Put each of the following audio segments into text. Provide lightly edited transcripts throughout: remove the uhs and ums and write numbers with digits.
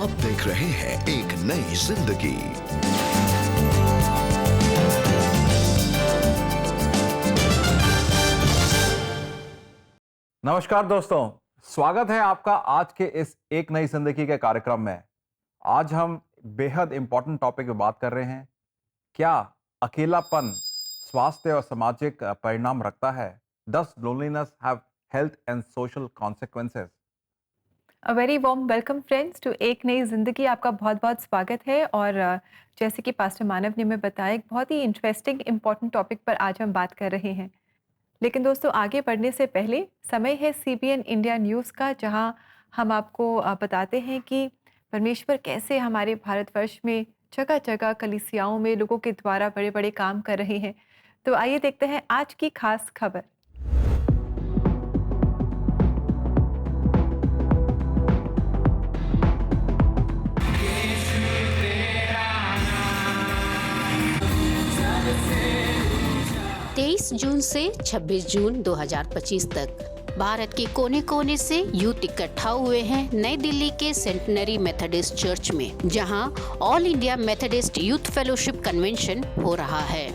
आप देख रहे हैं एक नई जिंदगी। नमस्कार दोस्तों, स्वागत है आपका आज के इस एक नई जिंदगी के कार्यक्रम में। आज हम बेहद इंपॉर्टेंट टॉपिक पे बात कर रहे हैं। क्या अकेलापन स्वास्थ्य और सामाजिक परिणाम रखता है? Does loneliness have health and social consequences? A very warm welcome friends to एक नई ज़िंदगी। आपका बहुत-बहुत स्वागत है और जैसे कि पास्टर मानव ने हमें बताया, एक बहुत ही इंटरेस्टिंग इम्पोर्टेंट टॉपिक पर आज हम बात कर रहे हैं। लेकिन दोस्तों, आगे बढ़ने से पहले समय है सीबीएन इंडिया न्यूज़ का, जहां हम आपको बताते हैं कि परमेश्वर कैसे हमारे भारतवर्ष में जगह-जगह कलीसियाओं में लोगों के द्वारा बड़े-बड़े काम कर रहे हैं। तो आइए देखते हैं आज की खास खबर। 23 जून से 26 जून 2025 तक भारत के कोने कोने से यूथ इकट्ठा हुए हैं नई दिल्ली के सेंटनरी मेथोडिस्ट चर्च में, जहां all India Methodist youth fellowship convention हो रहा है।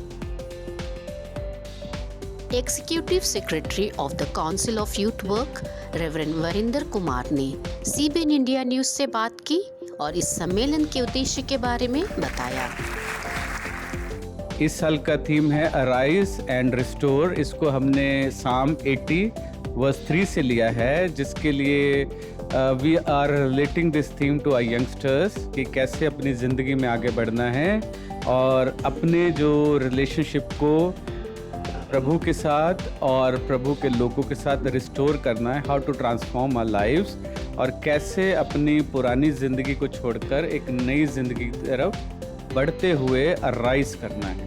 Executive secretary of the council of youth work reverend Varinder Kumar ने सीबीएन इंडिया न्यूज से बात की और इस सम्मेलन के उद्देश्य के बारे में बताया। इस साल का थीम है अराइज एंड रिस्टोर। इसको हमने साम 80 वर्स 3 से लिया है, जिसके लिए we are relating this theme to our youngsters कि कैसे अपनी ज़िंदगी में आगे बढ़ना है और अपने जो रिलेशनशिप को प्रभु के साथ और प्रभु के लोगों के साथ रिस्टोर करना है, how to transform our lives, और कैसे अपनी पुरानी ज़िंदगी को छोड़कर एक नई ज़िंदगी की तरफ बढ़ते हुए अराइज करना है।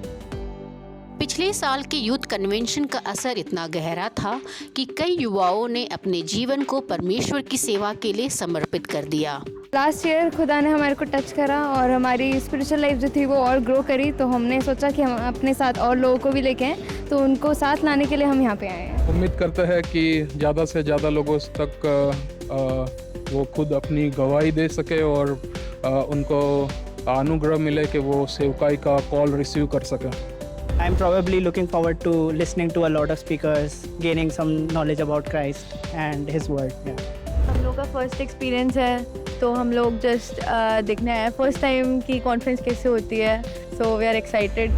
पिछले साल के यूथ कन्वेंशन का असर इतना गहरा था कि कई युवाओं ने अपने जीवन को परमेश्वर की सेवा के लिए समर्पित कर दिया। लास्ट ईयर खुदा ने हमारे को टच करा और हमारी स्पिरिचुअल लाइफ जो थी वो और ग्रो करी, तो हमने सोचा कि हम अपने साथ और लोगों को भी लेके आएँ, तो उनको साथ लाने के लिए हम यहाँ पे आए हैं। उम्मीद करते हैं कि ज़्यादा से ज़्यादा लोगों तक वो खुद अपनी गवाही दे सके और उनको अनुग्रह मिले कि वो सेवकाई का कॉल रिसीव कर सकें। I'm probably looking forward to listening to a lot of speakers, gaining some knowledge about Christ and His Word. Yeah. हम लोग का फर्स्ट एक्सपीरियंस है, तो हम लोग जस्ट देखने आए फर्स्ट टाइम की कॉन्फ्रेंस कैसे होती है, सो वी आर एक्साइटेड।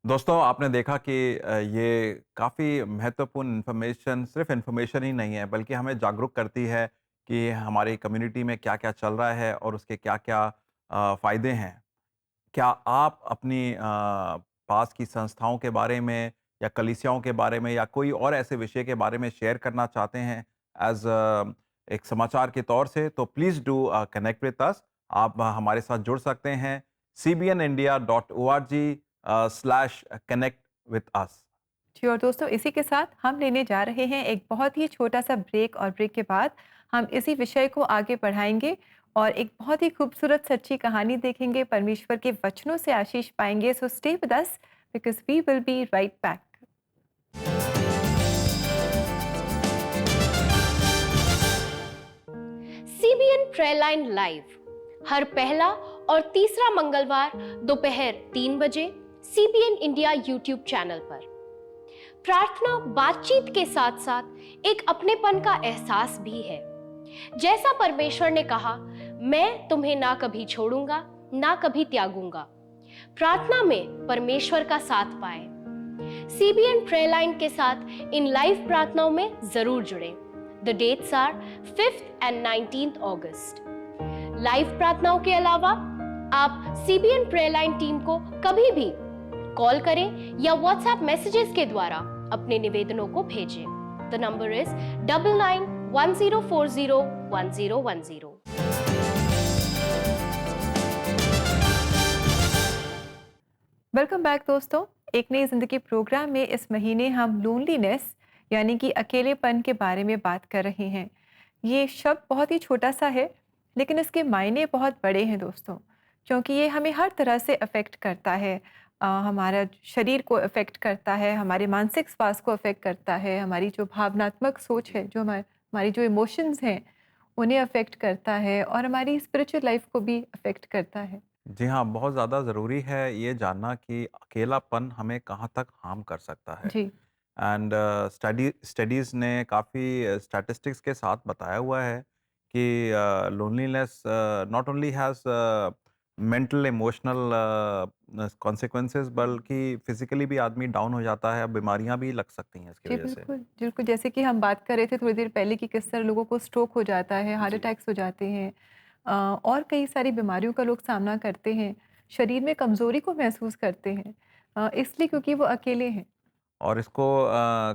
दोस्तों, आपने देखा कि ये काफ़ी महत्वपूर्ण इन्फॉर्मेशन, सिर्फ इन्फॉर्मेशन ही नहीं है, बल्कि हमें जागरूक करती है कि हमारी कम्युनिटी में क्या-क्या चल रहा है और उसके क्या-क्या फ़ायदे हैं। क्या आप अपनी पास की संस्थाओं के बारे में या कलीसियाओं के बारे में या कोई और ऐसे विषय के बारे में शेयर करना चाहते हैं एज़ एक समाचार के तौर से, तो please do connect with us. आप हमारे साथ जुड़ सकते हैं cbnindia.org/connect with us। जी, और दोस्तों, इसी के साथ हम लेने जा रहे हैं एक बहुत ही छोटा सा ब्रेक, और ब्रेक के बाद हम इसी विषय को आगे बढ़ाएंगे और एक बहुत ही खूबसूरत सच्ची कहानी देखेंगे, परमेश्वर के वचनों से आशीष पाएंगे। So stay with us because we will be right back. CBN prayer line live हर पहला और तीसरा मंगलवार दोपहर 3 बजे सीबीएन इंडिया यूट्यूब चैनल पर। प्रार्थना बातचीत के साथ साथ एक अपनेपन का एहसास भी है। जैसा परमेश्वर ने कहा, मैं तुम्हें ना कभी छोड़ूंगा ना कभी त्यागूंगा। प्रार्थना में परमेश्वर का साथ पाए। सीबीएन प्रेयर लाइन के साथ इन लाइव प्रार्थनाओं में जरूर जुड़ें। The dates are 5th and 19th August. Live प्रार्थनाओं के अलावा आप सीबीएन प्रेयर लाइन टीम को कभी भी कॉल करें या व्हाट्सएप मैसेजेस के द्वारा अपने निवेदनों को भेजें। The number is 9910401010। Welcome back दोस्तों। एक नई जिंदगी प्रोग्राम में इस महीने हम लोनलीनेस यानी कि अकेलेपन के बारे में बात कर रहे हैं। ये शब्द बहुत ही छोटा सा है, लेकिन इसके मायने बहुत बड़े हैं दोस्तों, क्योंकि ये हमें हर तरह से अफेक्ट करता है। हमारा शरीर को अफेक्ट करता है, हमारे मानसिक स्वास्थ्य को अफेक्ट करता है, हमारी जो भावनात्मक सोच है, जो हमारे हमारी जो इमोशंस हैं उन्हें अफेक्ट करता है और हमारी स्पिरिचुअल लाइफ को भी अफेक्ट करता है। जी हाँ, बहुत ज़्यादा ज़रूरी है ये जानना कि अकेलापन हमें कहाँ तक हार्म कर सकता है। जी। एंड स्टडीज़ ने काफ़ी स्टैटिस्टिक्स के साथ बताया हुआ है कि loneliness not only has mental emotional consequences, बल्कि फिजिकली भी आदमी डाउन हो जाता है, बीमारियां भी लग सकती हैं इसकी जी, वजह से। बिल्कुल, बिल्कुल। जैसे कि हम बात कर रहे थे थोड़ी देर पहले कि किस तरह लोगों को स्ट्रोक हो जाता है, हार्ट जी। अटैक्स हो जाते हैं और कई सारी बीमारियों का लोग सामना करते हैं। शरीर में कमज़ोरी को महसूस करते हैं इसलिए क्योंकि वो अकेले हैं। और इसको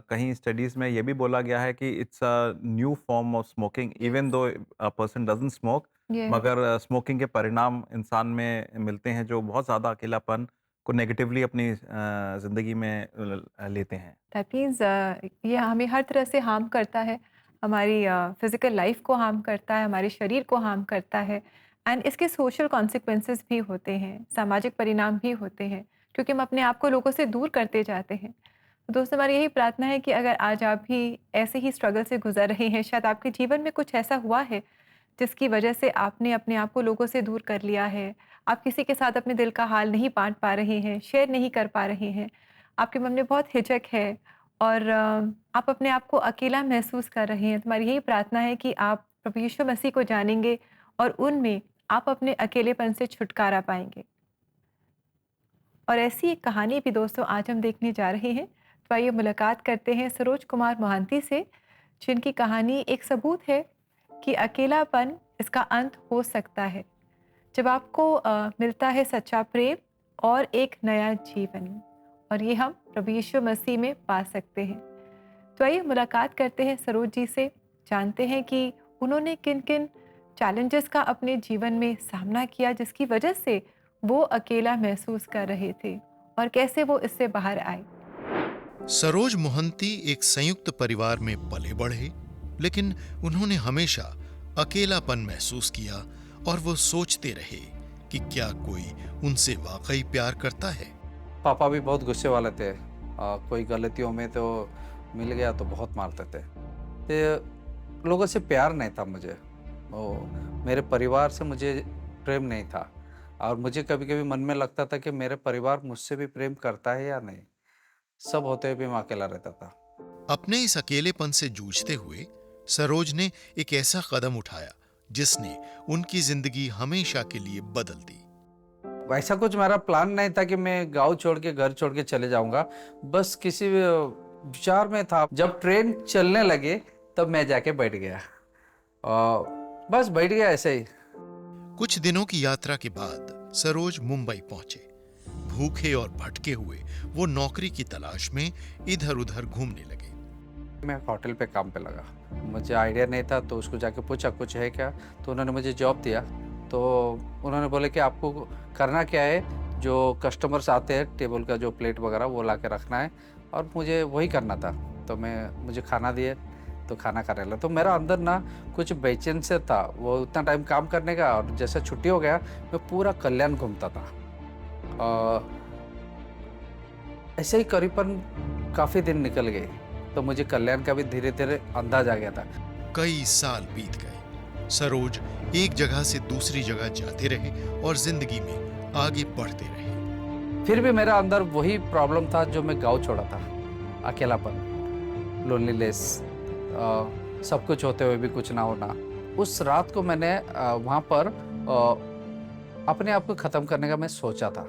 कहीं स्टडीज़ में ये भी बोला गया है कि it's a new form of smoking, even though a person doesn't smoke, ये मगर स्मोकिंग के परिणाम इंसान में मिलते हैं जो बहुत ज़्यादा अकेलापन को नेगेटिवली अपनी ज़िंदगी में लेते हैं। दैट मीन्स ये हमें हर तरह से हार्म करता है, हमारी फिज़िकल लाइफ को हार्म करता है, हमारे शरीर को हार्म करता है एंड इसके सोशल कॉन्सिक्वेंसेस भी होते हैं, सामाजिक परिणाम भी होते हैं क्योंकि हम अपने आप को लोगों से दूर करते जाते हैं। तो दोस्तों हमारी यही प्रार्थना है कि अगर आज आप भी ऐसे ही स्ट्रगल से गुज़र रहे हैं, शायद आपके जीवन में कुछ ऐसा हुआ है जिसकी वजह से आपने अपने आप को लोगों से दूर कर लिया है, आप किसी के साथ अपने दिल का हाल नहीं बाँट पा रहे हैं, शेयर नहीं कर पा रहे हैं, आपके मन में बहुत हिचक है और आप अपने आप को अकेला महसूस कर रहे हैं, तो हमारी यही प्रार्थना है कि आप प्रभु यीशु मसीह को जानेंगे और उनमें आप अपने अकेलेपन से छुटकारा पाएँगे। और ऐसी एक कहानी भी दोस्तों आज हम देखने जा रहे हैं। तो आइए मुलाकात करते हैं सरोज कुमार मोहांती से, जिनकी कहानी एक सबूत है कि अकेलापन इसका अंत हो सकता है जब आपको मिलता है सच्चा प्रेम और एक नया जीवन, और ये हम प्रभु यीशु मसीह में पा सकते हैं। तो आइए मुलाकात करते हैं सरोज जी से, जानते हैं कि उन्होंने किन किन चैलेंजेस का अपने जीवन में सामना किया जिसकी वजह से वो अकेला महसूस कर रहे थे और कैसे वो इससे बाहर आए। सरोज मोहंती एक संयुक्त परिवार में पले बढ़े, लेकिन उन्होंने हमेशा अकेलापन महसूस किया और वो सोचते रहे कि क्या कोई उनसे वाकई प्यार करता है। पापा भी बहुत गुस्से वाले थे, कोई गलतियों में तो मिल गया तो बहुत मारते थे। तो लोगों से प्यार नहीं था मुझे, मेरे परिवार से मुझे प्रेम नहीं था और मुझे कभी कभी मन में लगता था कि मेरे परिवार मुझसे भी प्रेम करता है या नहीं। सब होते हुए भी मैं अकेला रहता था। अपने इस अकेलेपन से जूझते हुए सरोज ने एक ऐसा कदम उठाया जिसने उनकी जिंदगी हमेशा के लिए बदल दी। वैसा कुछ मेरा प्लान नहीं था कि मैं गांव छोड़ के घर छोड़ के चले जाऊंगा, बस किसी विचार में था। जब ट्रेन चलने लगे तब मैं जाके बैठ गया, बस बैठ गया ऐसे ही। कुछ दिनों की यात्रा के बाद सरोज मुंबई पहुंचे। भूखे और भटके हुए वो नौकरी की तलाश में इधर उधर घूमने लगे। मैं होटल पे काम पे लगा, मुझे आइडिया नहीं था तो उसको जाके पूछा कुछ है क्या, तो उन्होंने मुझे जॉब दिया। तो उन्होंने बोले कि आपको करना क्या है, जो कस्टमर्स आते हैं टेबल का जो प्लेट वगैरह वो ला के रखना है, और मुझे वही करना था। तो मुझे खाना दिए तो खाना खाने लगा। तो मेरा अंदर ना कुछ बेचैन से था, वो उतना टाइम काम करने का, और जैसे छुट्टी हो गया मैं पूरा कल्याण घूमता था। ऐसे ही करीबन काफ़ी दिन निकल गए तो मुझे कल्याण का भी धीरे धीरे अंदाज आ गया था। कई साल बीत गए। सरोज एक जगह से दूसरी जगह जाते रहे और जिंदगी में आगे बढ़ते रहे। फिर भी मेरा अंदर वही प्रॉब्लम था जो मैं गांव छोड़ा था, अकेलापन, लोनलीनेस, सब कुछ होते हुए भी कुछ ना होना। उस रात को मैंने वहाँ पर अपने आप को ख़त्म करने का मैं सोचा था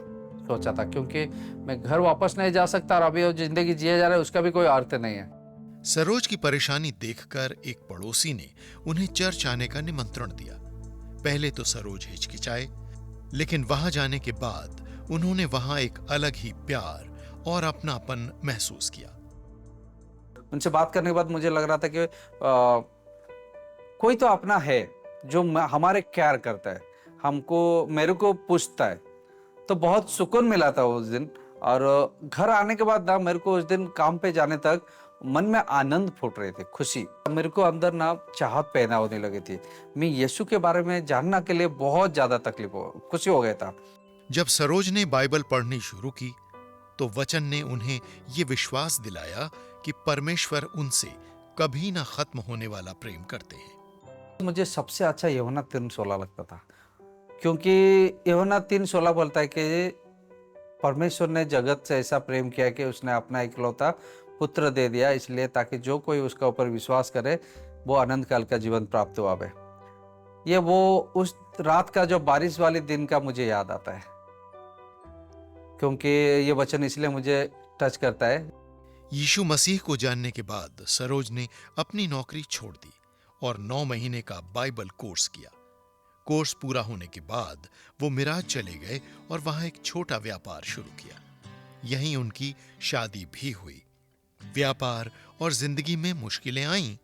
क्योंकि मैं घर वापस नहीं जा सकता और अभी वो जिंदगी जिए जा रहा है उसका भी कोई अर्थ नहीं है। सरोज की परेशानी देखकर एक पड़ोसी ने उन्हें चर्च आने का निमंत्रण दिया। पहले तो सरोज हिचकिचाए, लेकिन वहां जाने के बाद उन्होंने वहां एक अलग ही प्यार और अपनापन महसूस किया। उनसे बात करने के बाद मुझे लग रहा था कि कोई तो अपना है जो हमारे केयर करता है, मेरे को पूछता है। तो बहुत सुकून मिला था उस दिन। और घर आने के बाद ना मेरे को उस दिन काम पे जाने तक मन में आनंद फूट रहे थे, खुशी। मेरे को अंदर ना चाहत पैदा होने लगी थी। मैं यीशु के बारे में जानने के लिए बहुत ज्यादा खुशी हो गया था। जब सरोज ने बाइबल पढ़नी शुरू की तो वचन ने उन्हें ये विश्वास दिलाया कि परमेश्वर उनसे कभी ना खत्म होने वाला प्रेम करते हैं। मुझे सबसे अच्छा यूहन्ना 3:16 लगता था, क्योंकि यूहन्ना 3:16 बोलता है कि परमेश्वर ने जगत से ऐसा प्रेम किया कि उसने अपना इकलौता पुत्र दे दिया, इसलिए ताकि जो कोई उसका ऊपर विश्वास करे वो अनंत काल का जीवन प्राप्त हुआ है। ये वो उस रात का जो बारिश वाले दिन का मुझे याद आता है, क्योंकि ये वचन इसलिए मुझे टच करता है। यीशु मसीह को जानने के बाद सरोज ने अपनी नौकरी छोड़ दी और 9 महीने का बाइबल कोर्स किया। कोर्स पूरा होने के बाद वो मिराज चले गए और वहां एक छोटा व्यापार शुरू किया। यहीं उनकी शादी भी हुई। व्यापार और जिंदगी में मुश्किलें आईं,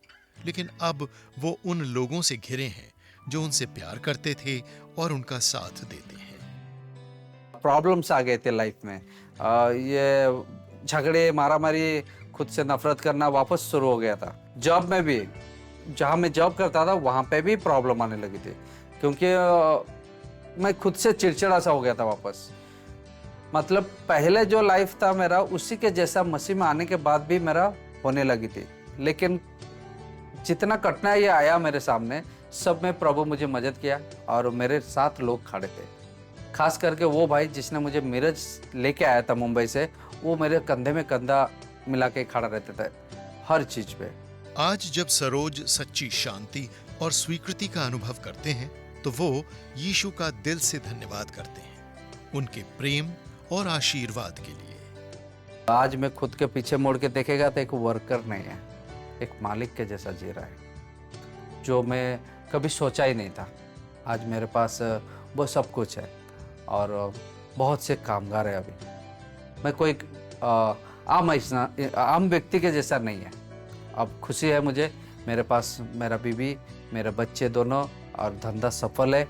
लेकिन अब वो उन लोगों से घिरे हैं जो उनसे प्यार करते थे और उनका साथ देते हैं। प्रॉब्लम्स आ गए थे लाइफ में, ये झगड़े, मारामारी, खुद से नफरत करना वापस शुरू हो गया था। जॉब में भी, जहाँ मैं जॉब करता था वहाँ पे भी प्रॉब्लम आने लगी थी, क्योंकि मैं खुद से चिड़चिड़ा सा हो गया था वापस। मतलब पहले जो लाइफ था मेरा, उसी के जैसा मसीह में आने के बाद भी मेरा होने लगी थी। लेकिन जितना कठिनाई आया मेरे सामने, सब में प्रभु मुझे मदद किया और मेरे साथ लोग खड़े थे। खास करके वो भाई जिसने मुझे मिरज लेके आया था मुंबई से, वो मेरे कंधे में कंधा मिला के खड़ा रहते थे हर चीज पे। आज जब सरोज सच्ची शांति और स्वीकृति का अनुभव करते हैं तो वो यीशु का दिल से धन्यवाद करते हैं, उनके प्रेम और आशीर्वाद के लिए। आज मैं खुद के पीछे मुड़ के देखेगा तो एक वर्कर नहीं है, एक मालिक के जैसा जी रहा है, जो मैं कभी सोचा ही नहीं था। आज मेरे पास वो सब कुछ है और बहुत से कामगार है। अभी मैं कोई आम व्यक्ति के जैसा नहीं है। अब खुशी है मुझे, मेरे पास मेरा बीवी, मेरे बच्चे दोनों और धंधा सफल है।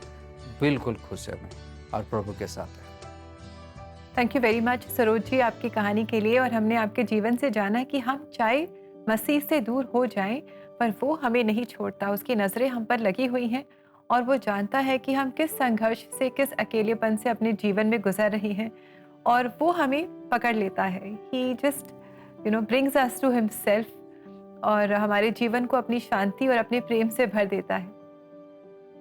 बिल्कुल खुश है मैं और प्रभु के साथ है। Thank you very much Saroj ji आपकी कहानी के लिए। और हमने आपके जीवन से जाना कि हम चाहे मसीह से दूर हो जाएं, पर वो हमें नहीं छोड़ता। उसकी नज़रें हम पर लगी हुई हैं और वो जानता है कि हम किस संघर्ष से, किस अकेलेपन से अपने जीवन में गुजर रहे हैं, और वो हमें पकड़ लेता है। He just brings us to himself और हमारे जीवन को अपनी शांति और अपने प्रेम से भर देता है।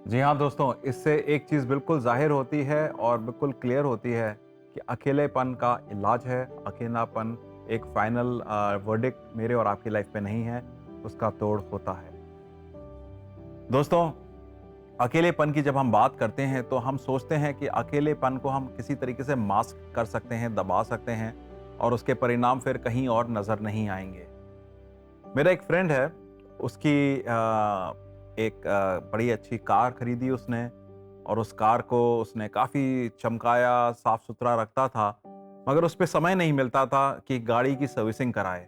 जी हाँ दोस्तों, इससे एक चीज़ बिल्कुल जाहिर होती है और बिल्कुल क्लियर होती है कि अकेलेपन का इलाज है। अकेलापन एक फाइनल वर्डिक्ट मेरे और आपकी लाइफ में नहीं है, उसका तोड़ होता है। दोस्तों, अकेलेपन की जब हम बात करते हैं तो हम सोचते हैं कि अकेलेपन को हम किसी तरीके से मास्क कर सकते हैं, दबा सकते हैं और उसके परिणाम फिर कहीं और नज़र नहीं आएंगे। मेरा एक फ्रेंड है, उसकी एक बड़ी अच्छी कार खरीदी उसने और उस कार को उसने काफ़ी चमकाया, साफ सुथरा रखता था, मगर उस पर समय नहीं मिलता था कि गाड़ी की सर्विसिंग कराए।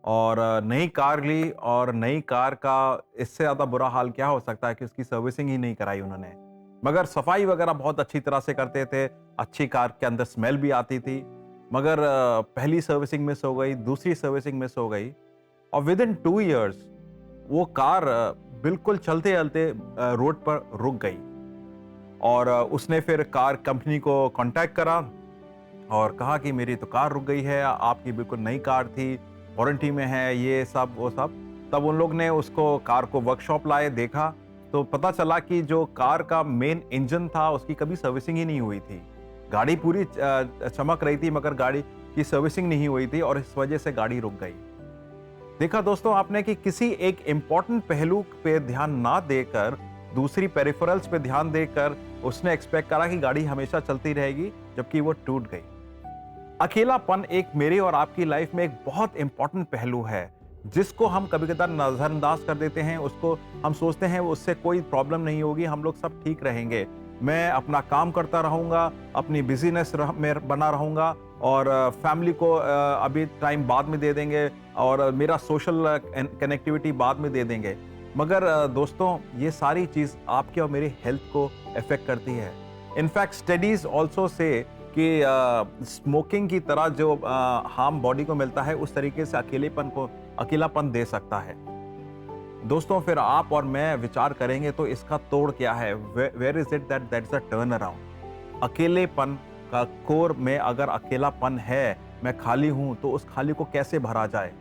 और नई कार ली और नई कार का इससे ज़्यादा बुरा हाल क्या हो सकता है कि उसकी सर्विसिंग ही नहीं कराई उन्होंने। मगर सफाई वगैरह बहुत अच्छी तरह से करते थे, अच्छी कार के अंदर स्मेल भी आती थी, मगर पहली सर्विसिंग मिस हो गई, दूसरी सर्विसिंग मिस हो गई और विदिन 2 इयर्स वो कार बिल्कुल चलते चलते रोड पर रुक गई। और उसने फिर कार कंपनी को कांटेक्ट करा और कहा कि मेरी तो कार रुक गई है, आपकी बिल्कुल नई कार थी, वारंटी में है, ये सब वो सब। तब उन लोग ने उसको कार को वर्कशॉप लाए, देखा तो पता चला कि जो कार का मेन इंजन था उसकी कभी सर्विसिंग ही नहीं हुई थी। गाड़ी पूरी चमक रही थी मगर गाड़ी की सर्विसिंग नहीं हुई थी और इस वजह से गाड़ी रुक गई। देखा दोस्तों आपने कि किसी एक इम्पॉर्टेंट पहलू पे ध्यान ना देकर दूसरी पेरिफेरल्स पे ध्यान देकर उसने एक्सपेक्ट करा कि गाड़ी हमेशा चलती रहेगी, जबकि वो टूट गई। अकेलापन एक मेरे और आपकी लाइफ में एक बहुत इंपॉर्टेंट पहलू है जिसको हम कभी कभार नजरअंदाज कर देते हैं। उसको हम सोचते हैं उससे कोई प्रॉब्लम नहीं होगी, हम लोग सब ठीक रहेंगे, मैं अपना काम करता रहूँगा, अपनी बिजीनेस में बना रहूँगा और फैमिली को अभी टाइम बाद में दे देंगे और मेरा सोशल कनेक्टिविटी बाद में दे देंगे। मगर दोस्तों ये सारी चीज़ आपके और मेरी हेल्थ को अफेक्ट करती है। इनफैक्ट स्टडीज ऑल्सो से कि स्मोकिंग की तरह जो हार्म बॉडी को मिलता है उस तरीके से अकेलापन दे सकता है। दोस्तों फिर आप और मैं विचार करेंगे तो इसका तोड़ क्या है? Where is it that's a turn around? अकेलेपन का कोर में अगर अकेलापन है, मैं खाली हूं, तो उस खाली को कैसे भरा जाए?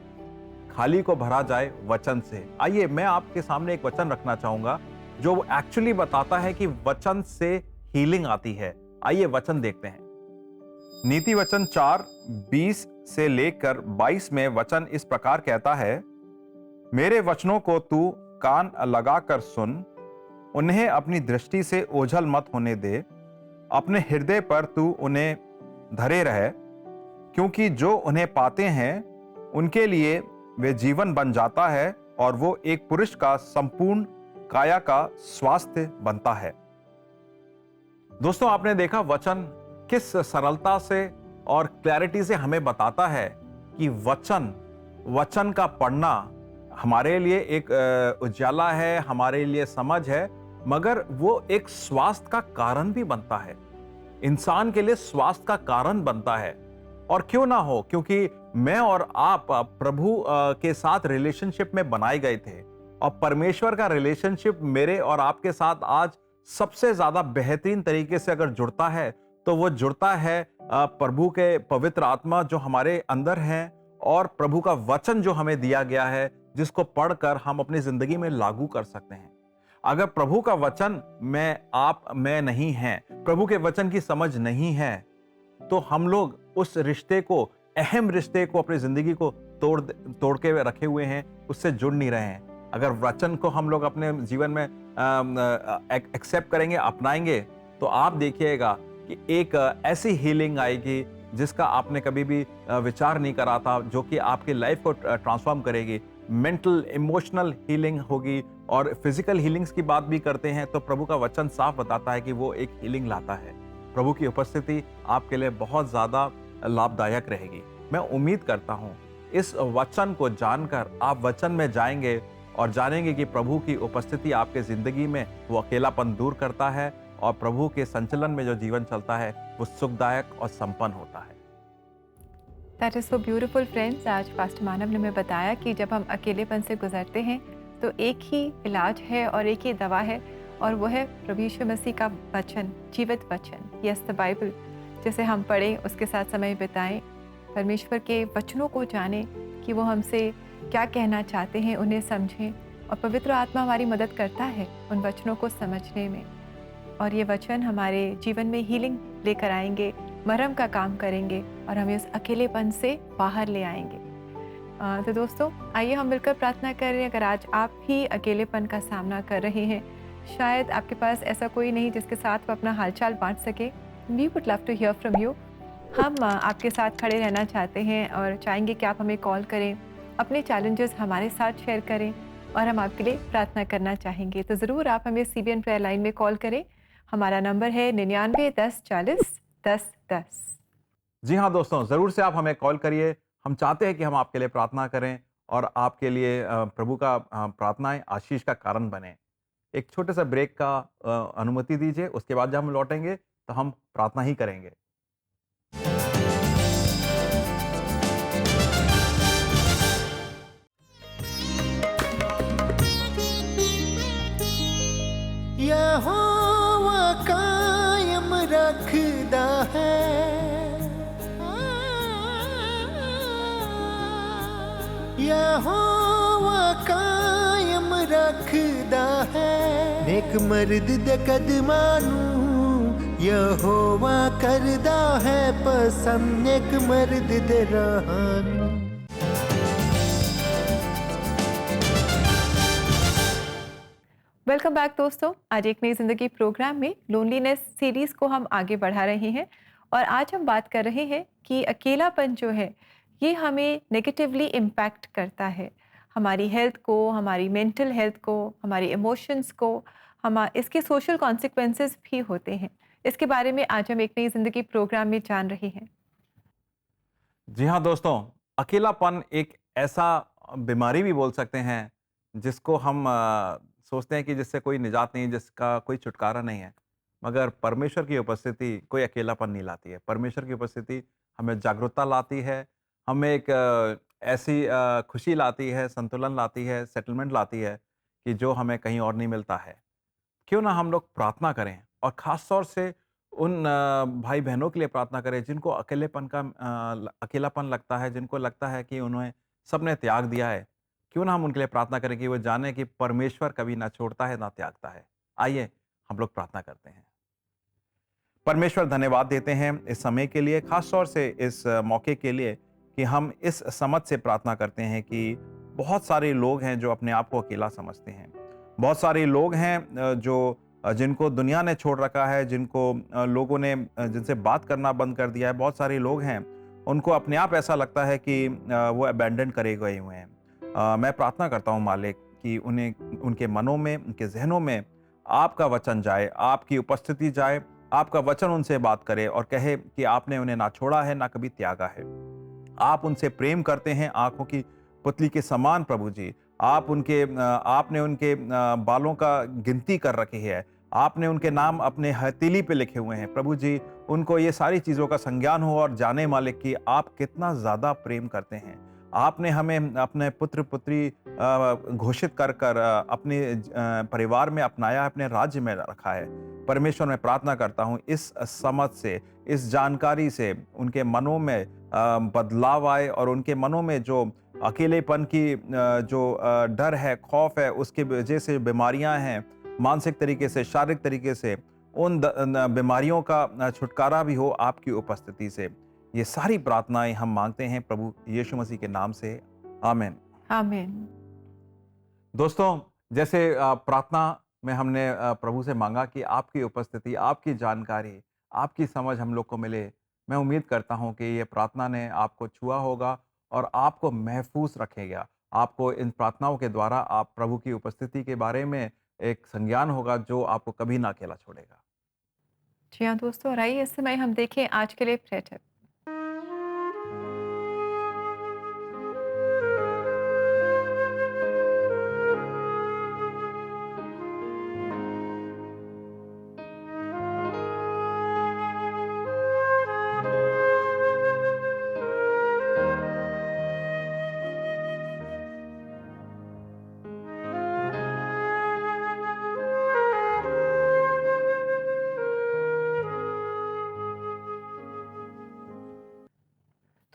खाली को भरा जाए वचन से। आइए मैं आपके सामने एक वचन रखना चाहूंगा जो एक्चुअली बताता है कि वचन से हीलिंग आती है। आइए वचन देखते हैं। नीति वचन 4:20 से लेकर 22 में वचन इस प्रकार कहता है, मेरे वचनों को तू कान लगाकर सुन, उन्हें अपनी दृष्टि से ओझल मत होने दे, अपने हृदय पर तू उन्हें धरे रहे, क्योंकि जो उन्हें पाते हैं उनके लिए वे जीवन बन जाता है और वो एक पुरुष का संपूर्ण काया का स्वास्थ्य बनता है। दोस्तों, आपने देखा वचन किस सरलता से और क्लैरिटी से हमें बताता है कि वचन का पढ़ना हमारे लिए एक उजाला है, हमारे लिए समझ है, मगर वो एक स्वास्थ्य का कारण भी बनता है। इंसान के लिए स्वास्थ्य का कारण बनता है। और क्यों ना हो, क्योंकि मैं और आप प्रभु के साथ रिलेशनशिप में बनाए गए थे और परमेश्वर का रिलेशनशिप मेरे और आपके साथ आज सबसे ज्यादा बेहतरीन तरीके से अगर जुड़ता है तो वो जुड़ता है प्रभु के पवित्र आत्मा जो हमारे अंदर हैं और प्रभु का वचन जो हमें दिया गया है, जिसको पढ़कर हम अपनी जिंदगी में लागू कर सकते हैं। अगर प्रभु का वचन में नहीं है, प्रभु के वचन की समझ नहीं है, तो हम लोग उस रिश्ते को, अहम रिश्ते को, अपनी जिंदगी को तोड़ के रखे हुए हैं, उससे जुड़ नहीं रहे हैं। अगर वचन को हम लोग अपने जीवन में एक्सेप्ट करेंगे, अपनाएंगे, तो आप देखिएगा कि एक ऐसी हीलिंग आएगी जिसका आपने कभी भी विचार नहीं करा था, जो कि आपकी लाइफ को ट्रांसफॉर्म करेगी। मेंटल इमोशनल हीलिंग होगी और फिजिकल हीलिंग्स की बात भी करते हैं तो प्रभु का वचन साफ बताता है कि वो एक हीलिंग लाता है। प्रभु की उपस्थिति आपके लिए बहुत ज़्यादा लाभदायक रहेगी। मैं उम्मीद करता हूँ इस वचन को जानकर आप वचन में जाएंगे और जानेंगे कि प्रभु की उपस्थिति आपके ज़िंदगी में वो अकेलापन दूर करता है और प्रभु के संचलन में जो जीवन चलता है वो सुखदायक और संपन्न होता है। That is so beautiful friends. आज पास्टर मानव ने हमें बताया कि जब हम अकेलेपन से गुजरते हैं तो एक ही इलाज है और एक ही दवा है, और वो है प्रभु यीशु मसीह का वचन, जीवित वचन, यस द बाइबल, जिसे हम पढ़ें, उसके साथ समय बिताएं, परमेश्वर के वचनों को जानें कि वो हमसे क्या कहना चाहते हैं, उन्हें समझें, और पवित्र आत्मा हमारी मदद करता है उन वचनों को समझने में, और ये वचन हमारे जीवन में हीलिंग लेकर आएंगे, मरहम का काम करेंगे और हमें उस अकेलेपन से बाहर ले आएंगे। तो दोस्तों, आइए हम मिलकर प्रार्थना करें। अगर आज आप भी अकेलेपन का सामना कर रहे हैं, शायद आपके पास ऐसा कोई नहीं जिसके साथ वो अपना हालचाल बांट सके, we would love to hear from you. हम आपके साथ खड़े रहना चाहते हैं और चाहेंगे कि आप हमें कॉल करें, अपने चैलेंजेस हमारे साथ शेयर करें और हम आपके लिए प्रार्थना करना चाहेंगे। तो ज़रूर आप हमें CBN प्रेयर लाइन में कॉल करें। हमारा नंबर है 99 10 40 10 10। जी हाँ दोस्तों, ज़रूर से आप हमें कॉल करिए। हम चाहते हैं कि हम आपके लिए प्रार्थना करें और आपके लिए प्रभु का प्रार्थनाएं आशीष का कारण बने। एक छोटे सा ब्रेक का अनुमति दीजिए, उसके बाद जब हम लौटेंगे तो हम प्रार्थना ही करेंगे। यहोवा कायम रखदा है, यहोवा कायम रखदा है, नेक मर्द दे कदमां नूं यहोवा करदा है पसंद, नेक मर्द दे राहां नूं। वेलकम बैक दोस्तों। आज एक नई ज़िंदगी प्रोग्राम में लोनलीनेस सीरीज़ को हम आगे बढ़ा रहे हैं और आज हम बात कर रहे हैं कि अकेलापन जो है ये हमें नेगेटिवली इम्पैक्ट करता है, हमारी हेल्थ को, हमारी मेंटल हेल्थ को, हमारी इमोशंस को, इसके सोशल कॉन्सिक्वेंसेस भी होते हैं। इसके बारे में आज हम एक नई ज़िंदगी प्रोग्राम में जान रहे हैं। जी हाँ दोस्तों, अकेलापन एक ऐसा बीमारी भी बोल सकते हैं जिसको हम सोचते हैं कि जिससे कोई निजात नहीं, जिसका कोई छुटकारा नहीं है, मगर परमेश्वर की उपस्थिति कोई अकेलापन नहीं लाती है। परमेश्वर की उपस्थिति हमें जागरूकता लाती है, हमें एक ऐसी खुशी लाती है, संतुलन लाती है, सेटलमेंट लाती है कि जो हमें कहीं और नहीं मिलता है। क्यों ना हम लोग प्रार्थना करें और ख़ास तौर से उन भाई बहनों के लिए प्रार्थना करें जिनको अकेलापन लगता है, जिनको लगता है कि उन्हें सबने त्याग दिया है, क्यों ना हम उनके लिए प्रार्थना करें कि वो जाने कि परमेश्वर कभी ना छोड़ता है ना त्यागता है। आइए हम लोग प्रार्थना करते हैं। परमेश्वर, धन्यवाद देते हैं इस समय के लिए, खास तौर से इस मौके के लिए कि हम इस समझ से प्रार्थना करते हैं कि बहुत सारे लोग हैं जो अपने आप को अकेला समझते हैं। बहुत सारे लोग हैं जिनको दुनिया ने छोड़ रखा है, जिनको लोगों ने जिनसे बात करना बंद कर दिया है। बहुत सारे लोग हैं, उनको अपने आप ऐसा लगता है कि वो अबैंडन करे गए हुए हैं। मैं प्रार्थना करता हूँ मालिक कि उन्हें, उनके मनों में, उनके जहनों में आपका वचन जाए, आपकी उपस्थिति जाए, आपका वचन उनसे बात करे और कहे कि आपने उन्हें ना छोड़ा है, ना कभी त्यागा है। आप उनसे प्रेम करते हैं आंखों की पुतली के समान प्रभु जी। आपने उनके बालों का गिनती कर रखी है। आपने उनके नाम अपने हथेली पे लिखे हुए हैं प्रभु जी। उनको ये सारी चीज़ों का संज्ञान हो और जाने मालिक कि आप कितना ज़्यादा प्रेम करते हैं। आपने हमें अपने पुत्र पुत्री घोषित कर अपने परिवार में अपनाया, अपने राज्य में रखा है। परमेश्वर, मैं प्रार्थना करता हूँ इस समझ से, इस जानकारी से उनके मनों में बदलाव आए और उनके मनों में जो अकेलेपन की जो डर है, खौफ है, उसकी वजह से बीमारियां हैं, मानसिक तरीके से, शारीरिक तरीके से, उन बीमारियों का छुटकारा भी हो आपकी उपस्थिति से। ये सारी प्रार्थनाएं हम मांगते हैं प्रभु यीशु मसीह के नाम से, आमीन। आमीन। दोस्तों, जैसे प्रार्थना में हमने प्रभु से मांगा कि आपकी उपस्थिति, आपकी जानकारी, आपकी समझ हम लोग को मिले। मैं उम्मीद करता हूं कि ये प्रार्थना ने आपको छुआ होगा और आपको महफूज रखेगा। आपको इन प्रार्थनाओं के द्वारा आप प्रभु की उपस्थिति के बारे में एक संज्ञान होगा जो आपको कभी ना अकेला छोड़ेगा। जी हाँ दोस्तों, और आइए इस समय हम देखें आज के लिए प्रेयर टिप।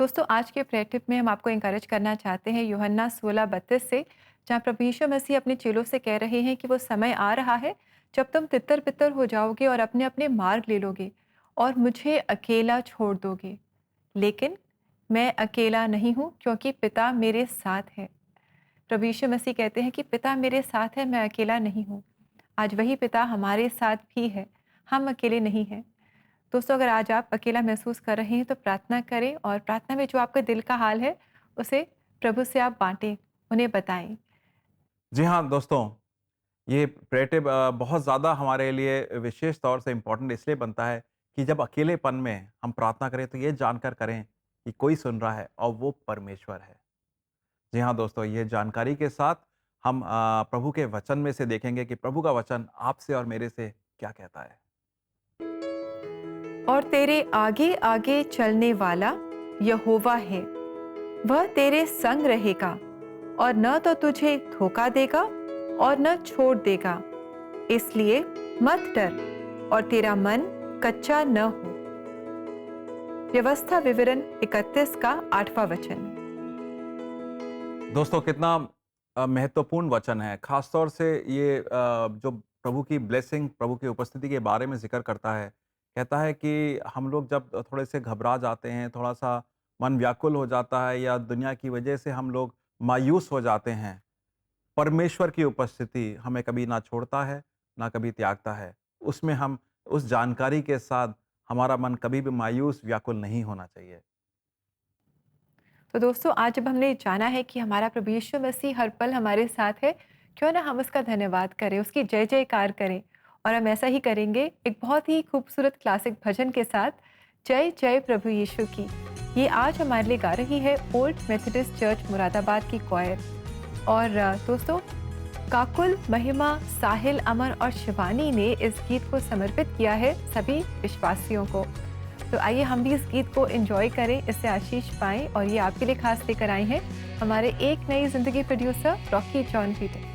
दोस्तों, आज के प्रेयर टिप में हम आपको इंकरेज करना चाहते हैं यूहन्ना 16:32 से, जहाँ प्रभु यीशु मसीह अपने चेलों से कह रहे हैं कि वो समय आ रहा है जब तुम तितर-बितर हो जाओगे और अपने अपने मार्ग ले लोगे और मुझे अकेला छोड़ दोगे, लेकिन मैं अकेला नहीं हूँ क्योंकि पिता मेरे साथ है। प्रभु यीशु मसीह कहते हैं कि पिता मेरे साथ है, मैं अकेला नहीं हूँ। आज वही पिता हमारे साथ भी है, हम अकेले नहीं हैं। दोस्तों, अगर आज आप अकेला महसूस कर रहे हैं तो प्रार्थना करें और प्रार्थना में जो आपका दिल का हाल है उसे प्रभु से आप बांटें, उन्हें बताएं। जी हाँ दोस्तों, ये प्रेयर टिप बहुत ज़्यादा हमारे लिए विशेष तौर से इम्पोर्टेंट इसलिए बनता है कि जब अकेलेपन में हम प्रार्थना करें तो ये जानकर करें कि कोई सुन रहा है और वो परमेश्वर है। जी हाँ दोस्तों, ये जानकारी के साथ हम प्रभु के वचन में से देखेंगे कि प्रभु का वचन आपसे और मेरे से क्या कहता है। और तेरे आगे आगे चलने वाला यहोवा है, वह तेरे संग रहेगा और न तो तुझे धोखा देगा और न छोड़ देगा, इसलिए मत डर और तेरा मन कच्चा न हो। व्यवस्था विवरण 31 का 8वां वचन। दोस्तों, कितना महत्वपूर्ण वचन है। खास तौर से ये जो प्रभु की ब्लेसिंग, प्रभु की उपस्थिति के बारे में जिक्र करता है। कहता है कि हम लोग जब थोड़े से घबरा जाते हैं, थोड़ा सा मन व्याकुल हो जाता है या दुनिया की वजह से हम लोग मायूस हो जाते हैं, परमेश्वर की उपस्थिति हमें कभी ना छोड़ता है, ना कभी त्यागता है। उसमें हम उस जानकारी के साथ हमारा मन कभी भी मायूस, व्याकुल नहीं होना चाहिए। तो दोस्तों, आज जब हमने जाना है कि हमारा प्रभु यीशु मसीह हर पल हमारे साथ है, क्यों ना हम उसका धन्यवाद करें, उसकी जय जयकार करें। और हम ऐसा ही करेंगे एक बहुत ही खूबसूरत क्लासिक भजन के साथ, जय जय प्रभु यीशु की। ये आज हमारे लिए गा रही है ओल्ड मेथोडिस्ट चर्च मुरादाबाद की क्वायर। और दोस्तों, काकुल, महिमा, साहिल, अमर और शिवानी ने इस गीत को समर्पित किया है सभी विश्वासियों को। तो आइए हम भी इस गीत को एंजॉय करें, इससे आशीष पाएं। और ये आपके लिए खास लेकर आए हैं हमारे एक नई जिंदगी producer Rocky John Peter.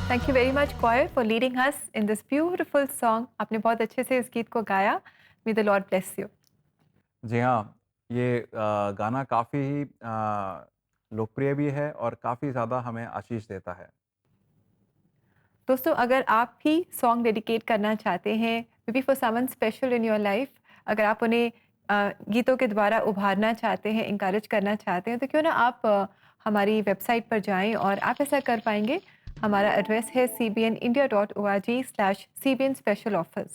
Thank you very much choir for leading us in this beautiful song. आपने बहुत अच्छे से इस गीत को गाया। May the lord bless you. जी हाँ, ये गाना काफ़ी ही लोकप्रिय भी है और काफ़ी ज़्यादा हमें आशीष देता है। दोस्तों, अगर आप भी सॉन्ग डेडिकेट करना चाहते हैं, may be for someone special in your life, अगर आप उन्हें गीतों के द्वारा उभारना चाहते हैं, इंकरेज करना चाहते हैं, तो क्यों ना आप हमारी वेबसाइट पर जाएं और आप ऐसा कर पाएंगे। हमारा एड्रेस है cbnindia.org/cbn special offers।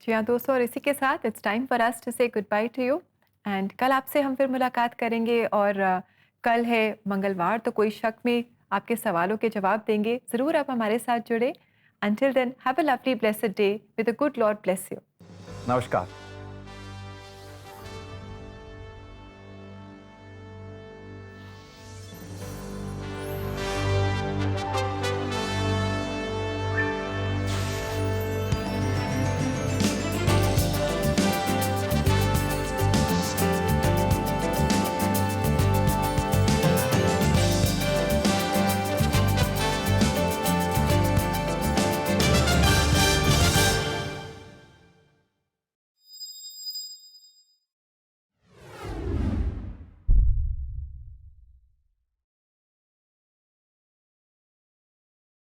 जी हाँ दोस्तों, और इसी के साथ it's time for us to say goodbye to you and कल आपसे हम फिर मुलाकात करेंगे। और कल है मंगलवार, तो कोई शक में आपके सवालों के जवाब देंगे। ज़रूर आप हमारे साथ जुड़े। Until then, have a lovely blessed day, with the good lord bless you. नमस्कार।